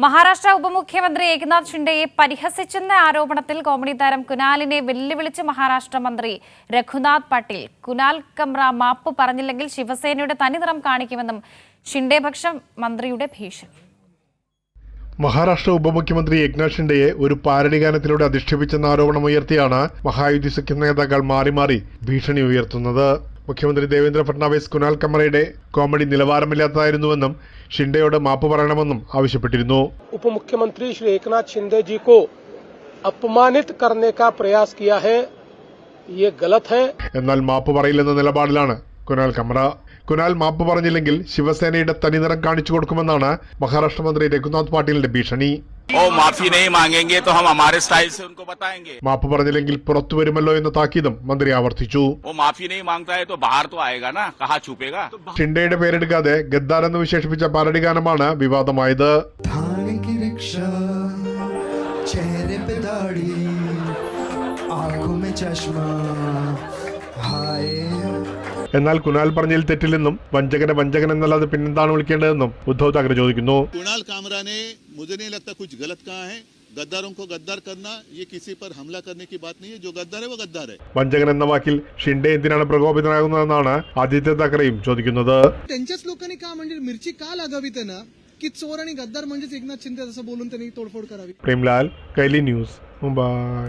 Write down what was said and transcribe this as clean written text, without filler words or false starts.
മഹാരാഷ്ട്ര ഉപമുഖ്യമന്ത്രി ഏകനാഥ് ഷിൻഡെയെ പരിഹസിച്ചെന്ന ആരോപണത്തിൽ കോമഡി താരം കുനാലിനെ വെല്ലുവിളിച്ച് മഹാരാഷ്ട്ര മന്ത്രി രഘുനാഥ് പാട്ടീൽ. കുനാൽ കമ്ര മാപ്പ് പറഞ്ഞില്ലെങ്കിൽ ശിവസേനയുടെ തനിനിറം കാണിക്കുമെന്നും ഷിൻഡെ പക്ഷം മന്ത്രിയുടെ ഭീഷണി. മഹാരാഷ്ട്ര ഉപമുഖ്യമന്ത്രി ഏകനാഥ് ഷിൻഡെയെ ഒരു പാരഡി ഗാനത്തിലൂടെ അധിക്ഷേപിച്ചെന്ന ആരോപണമുയർത്തിയാണ് മഹായുതി സഖ്യ നേതാക്കൾ മാറി മാറി ഭീഷണി ഉയർത്തുന്നത്. മുഖ്യമന്ത്രി ദേവേന്ദ്ര ഫട്നാവിസ് കുനാൽ കമറയുടെ കോമഡി നിലവാരമില്ലാത്തതായിരുന്നുവെന്നും ഷിൻഡെയോട് മാപ്പ് പറയണമെന്നും ആവശ്യപ്പെട്ടിരുന്നു. उपमुख्यमंत्री श्री एकनाथ शिंदे जी को अपमानित करने का प्रयास किया है, ये गलत है. എന്നാൽ മാപ്പ് പറയില്ലെന്ന നിലപാടിലാണ് കുനാൽ കമറ. കുനാൽ മാപ്പ് പറഞ്ഞില്ലെങ്കിൽ ശിവസേനയുടെ തനിനിറം കാണിച്ചു കൊടുക്കുമെന്നാണ് മഹാരാഷ്ട്ര മന്ത്രി രഘുനാഥ് പാട്ടീലിന്റെ ഭീഷണി. മാപ്പ് പറഞ്ഞില്ലെങ്കിൽ പുറത്തു വരുമല്ലോ എന്ന താക്കീതും മന്ത്രി ആവർത്തിച്ചു. ഷിൻഡെയുടെ പേരെടുക്കാതെ ഗദ്ദാർ എന്ന് വിശേഷിപ്പിച്ച പാരഡി ഗാനമാണ് വിവാദമായത്. എന്നാൽ കുനാൽ പറഞ്ഞതിൽ തെറ്റില്ലെന്നും വഞ്ചകനെ വഞ്ചകൻ എന്നല്ലാതെ പിന്നെന്താണ് വിളിക്കേണ്ടതെന്നും ഉദ്ധവ് താക്കറെ ചോദിക്കുന്നു. कुणाल कामरा ने मुझे नहीं लगता कुछ गलत कहा है. गद्दारों को गद्दार करना ये किसी पर हमला करने की बात नहीं है. जो गद्दार है वो गद्दार है. वंचकन എന്ന വാക്കിൽ ഷിൻഡെ എന്തിനാണ് പ്രകോപിതനാകുന്നതെന്നാണ് ആദിത്യ താക്കറെയും ചോദിക്കുന്നത്. त्यांच्याच लोकांनी का म्हणजे मिरची का लागावी त्यांना की चोर आणि गद्दार म्हणजेच एकनाथ शिंदे असं बोलून त्यांनी तोडफोड करावी. प्रेमलाल, कैली न्यूज, मुंबई.